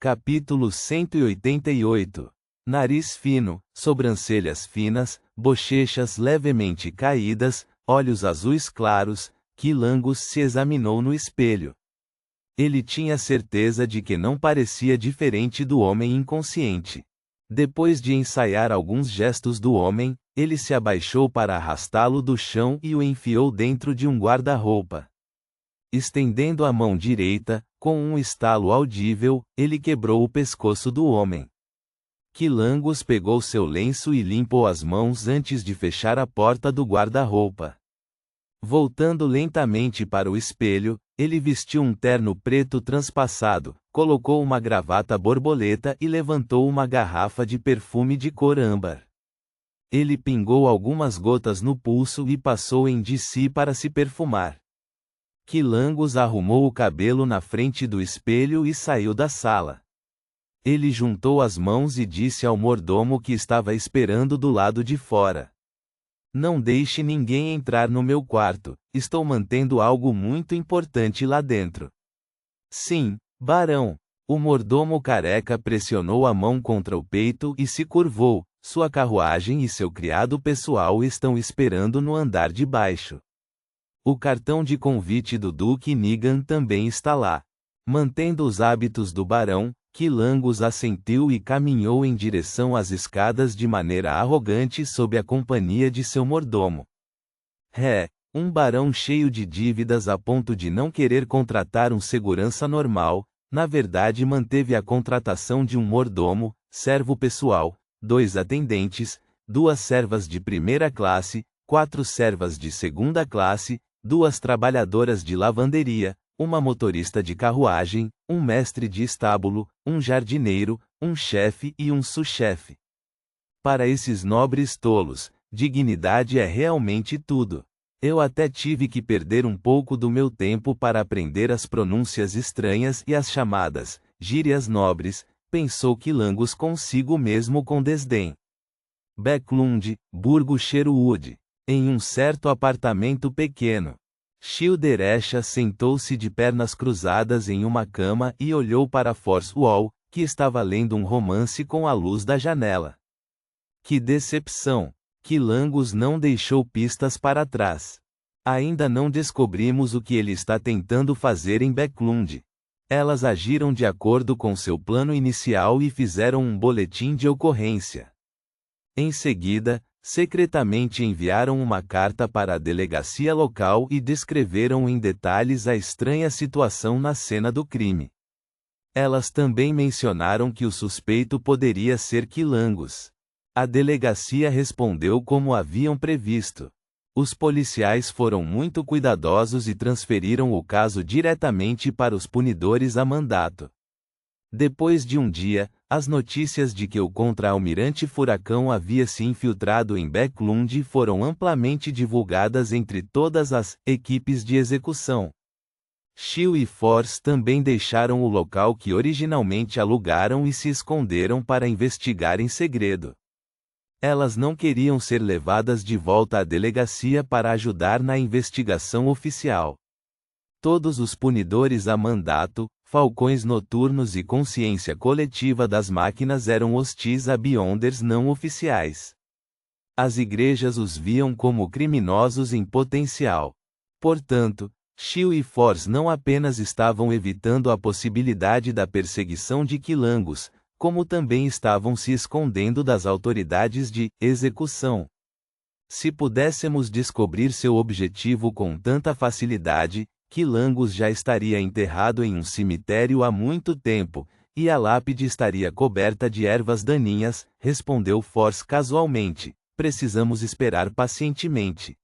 Capítulo 188. Nariz fino, sobrancelhas finas, bochechas levemente caídas, olhos azuis claros, Quilangus se examinou no espelho. Ele tinha certeza de que não parecia diferente do homem inconsciente. Depois de ensaiar alguns gestos do homem, ele se abaixou para arrastá-lo do chão e o enfiou dentro de um guarda-roupa. Estendendo a mão direita, com um estalo audível, ele quebrou o pescoço do homem. Quilangus pegou seu lenço e limpou as mãos antes de fechar a porta do guarda-roupa. Voltando lentamente para o espelho, ele vestiu um terno preto transpassado, colocou uma gravata borboleta e levantou uma garrafa de perfume de cor âmbar. Ele pingou algumas gotas no pulso e passou em de si para se perfumar. Quilangus arrumou o cabelo na frente do espelho e saiu da sala. Ele juntou as mãos e disse ao mordomo que estava esperando do lado de fora: "Não deixe ninguém entrar no meu quarto, estou mantendo algo muito importante lá dentro." "Sim, barão." O mordomo careca pressionou a mão contra o peito e se curvou. "Sua carruagem e seu criado pessoal estão esperando no andar de baixo. O cartão de convite do Duque Nigan também está lá." Mantendo os hábitos do barão, Quilangus assentiu e caminhou em direção às escadas de maneira arrogante sob a companhia de seu mordomo. Um barão cheio de dívidas a ponto de não querer contratar um segurança normal, na verdade manteve a contratação de um mordomo, servo pessoal, 2 atendentes, 2 servas de primeira classe, 4 servas de segunda classe, 2 trabalhadoras de lavanderia, uma motorista de carruagem, um mestre de estábulo, um jardineiro, um chefe e um sous-chefe. Para esses nobres tolos, dignidade é realmente tudo. Eu até tive que perder um pouco do meu tempo para aprender as pronúncias estranhas e as chamadas gírias nobres, pensou Quilangus consigo mesmo com desdém. Backlund, Burgo Sherwood. Em um certo apartamento pequeno. Childeresha sentou-se de pernas cruzadas em uma cama e olhou para Force Wall, que estava lendo um romance com a luz da janela. Que decepção! Quilangus não deixou pistas para trás. Ainda não descobrimos o que ele está tentando fazer em Backlund. Elas agiram de acordo com seu plano inicial e fizeram um boletim de ocorrência. Em seguida, secretamente enviaram uma carta para a delegacia local e descreveram em detalhes a estranha situação na cena do crime. Elas também mencionaram que o suspeito poderia ser Quilangus. A delegacia respondeu como haviam previsto. Os policiais foram muito cuidadosos e transferiram o caso diretamente para os punidores a mandato. Depois de um dia, as notícias de que o contra-almirante Furacão havia se infiltrado em Backlund foram amplamente divulgadas entre todas as equipes de execução. Shield e Force também deixaram o local que originalmente alugaram e se esconderam para investigar em segredo. Elas não queriam ser levadas de volta à delegacia para ajudar na investigação oficial. Todos os punidores a mandato, falcões noturnos e consciência coletiva das máquinas eram hostis a Beyonders não oficiais. As igrejas os viam como criminosos em potencial. Portanto, Shield e Force não apenas estavam evitando a possibilidade da perseguição de Quilangus, como também estavam se escondendo das autoridades de execução. Se pudéssemos descobrir seu objetivo com tanta facilidade, Quilangus já estaria enterrado em um cemitério há muito tempo, e a lápide estaria coberta de ervas daninhas, respondeu Force casualmente. Precisamos esperar pacientemente.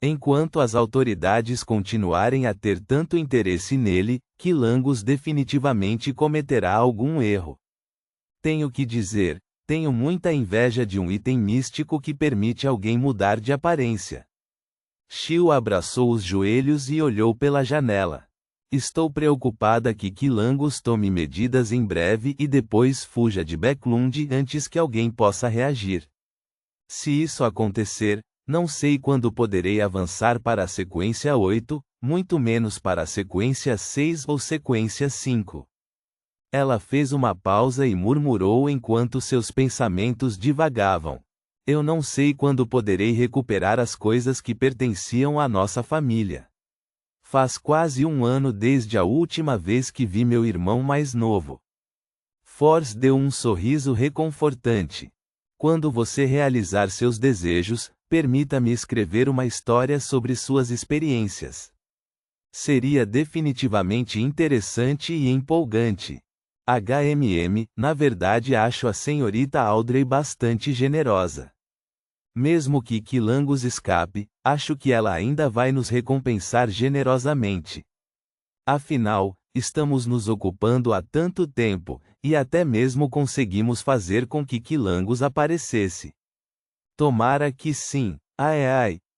Enquanto as autoridades continuarem a ter tanto interesse nele, Quilangus definitivamente cometerá algum erro. Tenho que dizer, tenho muita inveja de um item místico que permite alguém mudar de aparência. Shield abraçou os joelhos e olhou pela janela. Estou preocupada que Quilangus tome medidas em breve e depois fuja de Backlund antes que alguém possa reagir. Se isso acontecer, não sei quando poderei avançar para a sequência 8, muito menos para a sequência 6 ou sequência 5. Ela fez uma pausa e murmurou enquanto seus pensamentos divagavam. Eu não sei quando poderei recuperar as coisas que pertenciam à nossa família. Faz quase um ano desde a última vez que vi meu irmão mais novo. Force deu um sorriso reconfortante. Quando você realizar seus desejos, permita-me escrever uma história sobre suas experiências. Seria definitivamente interessante e empolgante. Na verdade acho a senhorita Audrey bastante generosa. Mesmo que Quilangos escape, acho que ela ainda vai nos recompensar generosamente. Afinal, estamos nos ocupando há tanto tempo, e até mesmo conseguimos fazer com que Quilangos aparecesse. Tomara que sim.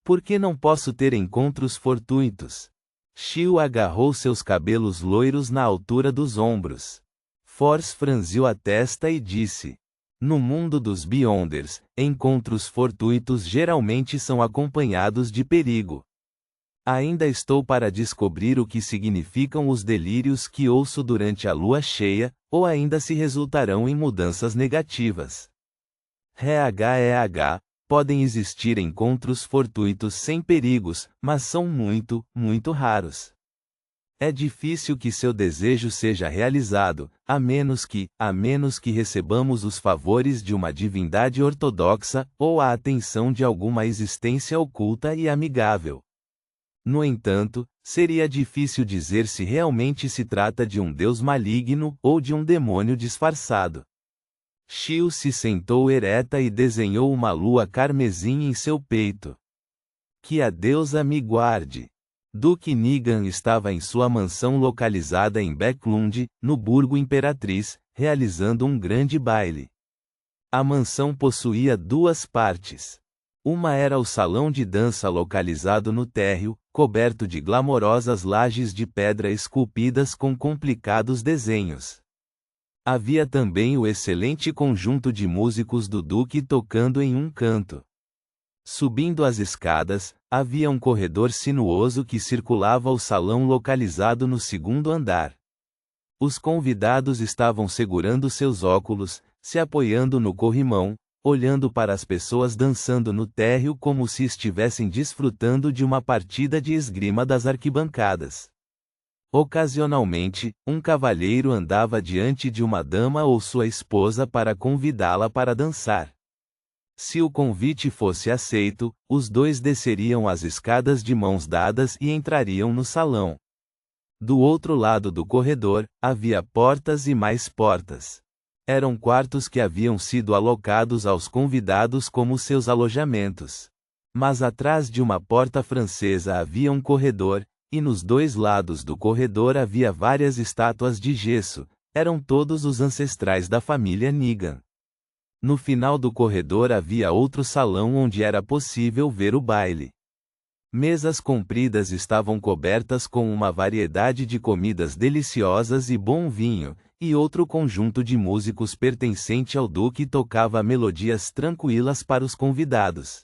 Por que não posso ter encontros fortuitos? Shio agarrou seus cabelos loiros na altura dos ombros. Force franziu a testa e disse: no mundo dos Beyonders, encontros fortuitos geralmente são acompanhados de perigo. Ainda estou para descobrir o que significam os delírios que ouço durante a lua cheia, ou ainda se resultarão em mudanças negativas. Podem existir encontros fortuitos sem perigos, mas são muito, muito raros. É difícil que seu desejo seja realizado, a menos que recebamos os favores de uma divindade ortodoxa, ou a atenção de alguma existência oculta e amigável. No entanto, seria difícil dizer se realmente se trata de um deus maligno, ou de um demônio disfarçado. Shio se sentou ereta e desenhou uma lua carmesim em seu peito. Que a deusa me guarde. Duque Nigan estava em sua mansão localizada em Backlund, no Burgo Imperatriz, realizando um grande baile. A mansão possuía duas partes. Uma era o salão de dança localizado no térreo, coberto de glamorosas lajes de pedra esculpidas com complicados desenhos. Havia também o excelente conjunto de músicos do Duque tocando em um canto. Subindo as escadas, havia um corredor sinuoso que circulava o salão localizado no segundo andar. Os convidados estavam segurando seus óculos, se apoiando no corrimão, olhando para as pessoas dançando no térreo como se estivessem desfrutando de uma partida de esgrima das arquibancadas. Ocasionalmente, um cavalheiro andava diante de uma dama ou sua esposa para convidá-la para dançar. Se o convite fosse aceito, os dois desceriam as escadas de mãos dadas e entrariam no salão. Do outro lado do corredor, havia portas e mais portas. Eram quartos que haviam sido alocados aos convidados como seus alojamentos. Mas atrás de uma porta francesa havia um corredor, e nos dois lados do corredor havia várias estátuas de gesso, eram todos os ancestrais da família Nigan. No final do corredor havia outro salão onde era possível ver o baile. Mesas compridas estavam cobertas com uma variedade de comidas deliciosas e bom vinho, e outro conjunto de músicos pertencente ao Duque tocava melodias tranquilas para os convidados.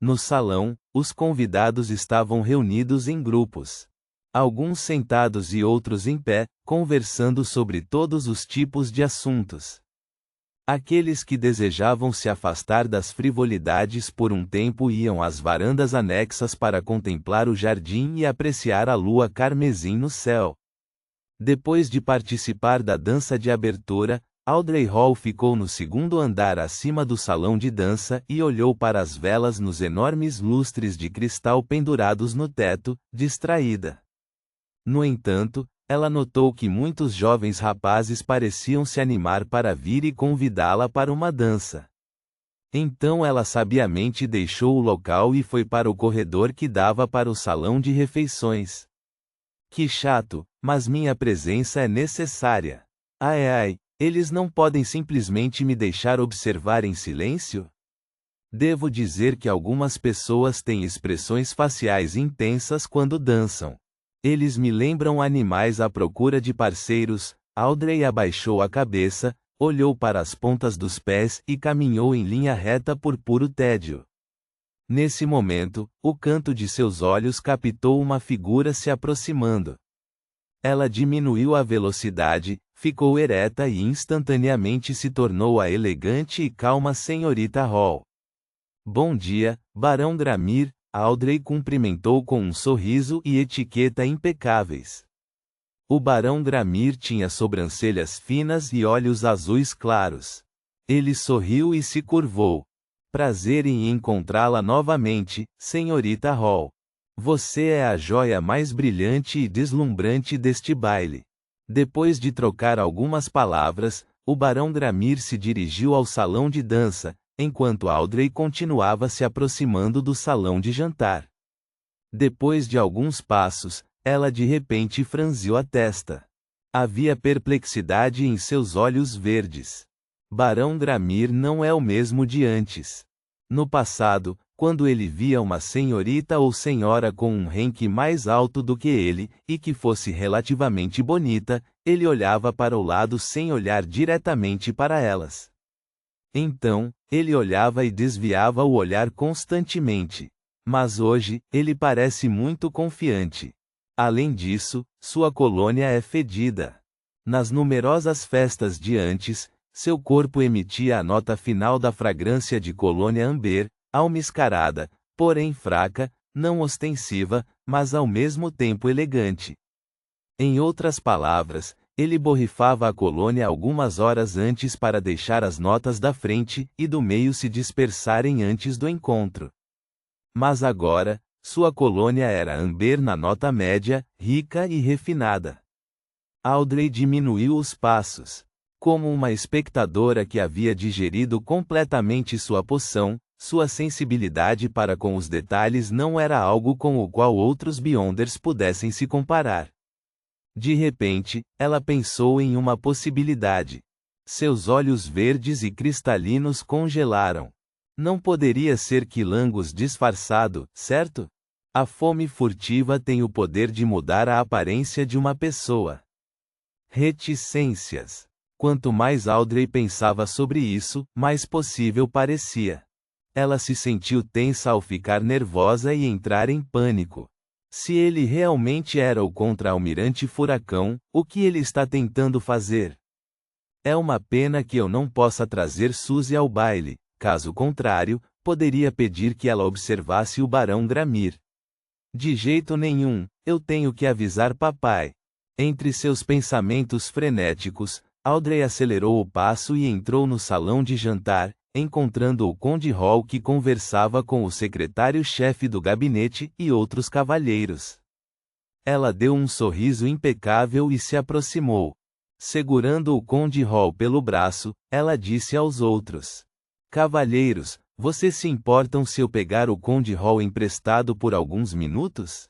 No salão, os convidados estavam reunidos em grupos. Alguns sentados e outros em pé, conversando sobre todos os tipos de assuntos. Aqueles que desejavam se afastar das frivolidades por um tempo iam às varandas anexas para contemplar o jardim e apreciar a lua carmesim no céu. Depois de participar da dança de abertura, Audrey Hall ficou no segundo andar acima do salão de dança e olhou para as velas nos enormes lustres de cristal pendurados no teto, distraída. No entanto, ela notou que muitos jovens rapazes pareciam se animar para vir e convidá-la para uma dança. Então ela sabiamente deixou o local e foi para o corredor que dava para o salão de refeições. Que chato, mas minha presença é necessária. Eles não podem simplesmente me deixar observar em silêncio? Devo dizer que algumas pessoas têm expressões faciais intensas quando dançam. Eles me lembram animais à procura de parceiros. Audrey abaixou a cabeça, olhou para as pontas dos pés e caminhou em linha reta por puro tédio. Nesse momento, o canto de seus olhos captou uma figura se aproximando. Ela diminuiu a velocidade, ficou ereta e instantaneamente se tornou a elegante e calma senhorita Hall. Bom dia, Barão Gramir, Audrey cumprimentou com um sorriso e etiqueta impecáveis. O Barão Gramir tinha sobrancelhas finas e olhos azuis claros. Ele sorriu e se curvou. Prazer em encontrá-la novamente, senhorita Hall. Você é a joia mais brilhante e deslumbrante deste baile. Depois de trocar algumas palavras, o Barão Gramir se dirigiu ao salão de dança, enquanto Audrey continuava se aproximando do salão de jantar. Depois de alguns passos, ela de repente franziu a testa. Havia perplexidade em seus olhos verdes. Barão Gramir não é o mesmo de antes. No passado, quando ele via uma senhorita ou senhora com um ranking mais alto do que ele, e que fosse relativamente bonita, ele olhava para o lado sem olhar diretamente para elas. Então, ele olhava e desviava o olhar constantemente. Mas hoje, ele parece muito confiante. Além disso, sua colônia é fedida. Nas numerosas festas de antes, seu corpo emitia a nota final da fragrância de colônia amber, almiscarada, porém fraca, não ostensiva, mas ao mesmo tempo elegante. Em outras palavras, ele borrifava a colônia algumas horas antes para deixar as notas da frente e do meio se dispersarem antes do encontro. Mas agora, sua colônia era amber na nota média, rica e refinada. Audrey diminuiu os passos. Como uma espectadora que havia digerido completamente sua poção, sua sensibilidade para com os detalhes não era algo com o qual outros Beyonders pudessem se comparar. De repente, ela pensou em uma possibilidade. Seus olhos verdes e cristalinos congelaram. Não poderia ser Quilangus disfarçado, certo? A fome furtiva tem o poder de mudar a aparência de uma pessoa. Reticências. Quanto mais Audrey pensava sobre isso, mais possível parecia. Ela se sentiu tensa ao ficar nervosa e entrar em pânico. Se ele realmente era o contra-almirante Furacão, o que ele está tentando fazer? É uma pena que eu não possa trazer Suzy ao baile, caso contrário, poderia pedir que ela observasse o Barão Gramir. De jeito nenhum, eu tenho que avisar papai. Entre seus pensamentos frenéticos, Audrey acelerou o passo e entrou no salão de jantar, encontrando o Conde Hall que conversava com o secretário-chefe do gabinete e outros cavalheiros. Ela deu um sorriso impecável e se aproximou. Segurando o Conde Hall pelo braço, ela disse aos outros: Cavalheiros, vocês se importam se eu pegar o Conde Hall emprestado por alguns minutos?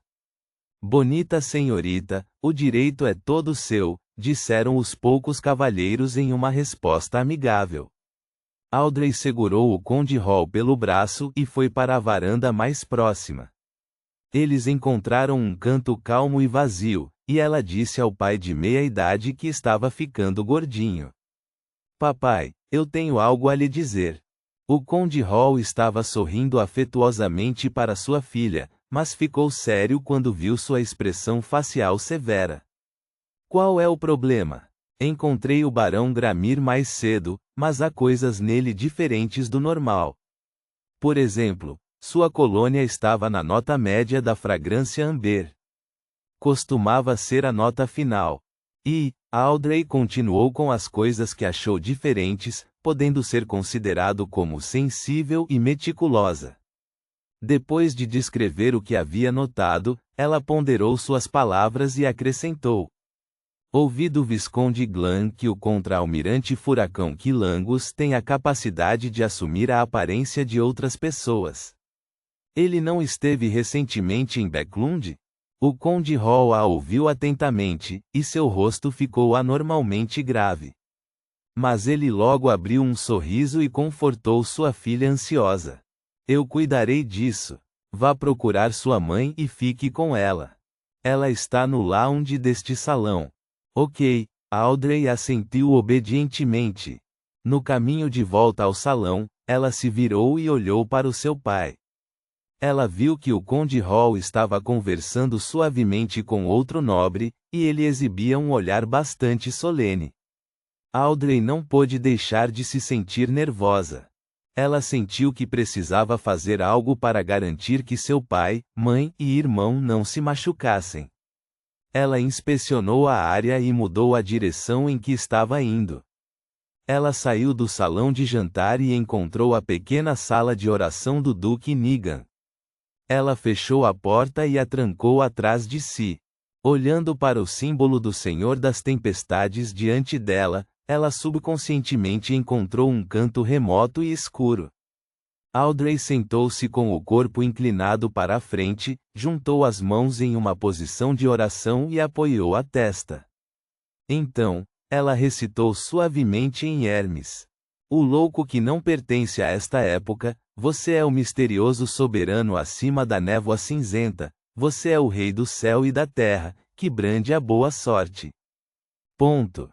Bonita senhorita, o direito é todo seu, disseram os poucos cavalheiros em uma resposta amigável. Audrey segurou o Conde Hall pelo braço e foi para a varanda mais próxima. Eles encontraram um canto calmo e vazio, e ela disse ao pai de meia-idade que estava ficando gordinho: Papai, eu tenho algo a lhe dizer. O Conde Hall estava sorrindo afetuosamente para sua filha, mas ficou sério quando viu sua expressão facial severa. Qual é o problema? Encontrei o Barão Gramir mais cedo, mas há coisas nele diferentes do normal. Por exemplo, sua colônia estava na nota média da fragrância amber. Costumava ser a nota final. E, Audrey continuou com as coisas que achou diferentes, podendo ser considerado como sensível e meticulosa. Depois de descrever o que havia notado, ela ponderou suas palavras e acrescentou: Ouvi do Visconde Glan que o contra-almirante Furacão Quilangus tem a capacidade de assumir a aparência de outras pessoas. Ele não esteve recentemente em Becklund? O Conde Hall a ouviu atentamente, e seu rosto ficou anormalmente grave. Mas ele logo abriu um sorriso e confortou sua filha ansiosa. Eu cuidarei disso. Vá procurar sua mãe e fique com ela. Ela está no lounge deste salão. Ok, Audrey assentiu obedientemente. No caminho de volta ao salão, ela se virou e olhou para o seu pai. Ela viu que o Conde Hall estava conversando suavemente com outro nobre, e ele exibia um olhar bastante solene. Audrey não pôde deixar de se sentir nervosa. Ela sentiu que precisava fazer algo para garantir que seu pai, mãe e irmão não se machucassem. Ela inspecionou a área e mudou a direção em que estava indo. Ela saiu do salão de jantar e encontrou a pequena sala de oração do Duque Negan. Ela fechou a porta e a trancou atrás de si. Olhando para o símbolo do Senhor das Tempestades diante dela, ela subconscientemente encontrou um canto remoto e escuro. Audrey sentou-se com o corpo inclinado para a frente, juntou as mãos em uma posição de oração e apoiou a testa. Então, ela recitou suavemente em Hermes: O louco que não pertence a esta época, você é o misterioso soberano acima da névoa cinzenta, você é o rei do céu e da terra, que brande a boa sorte. Ponto.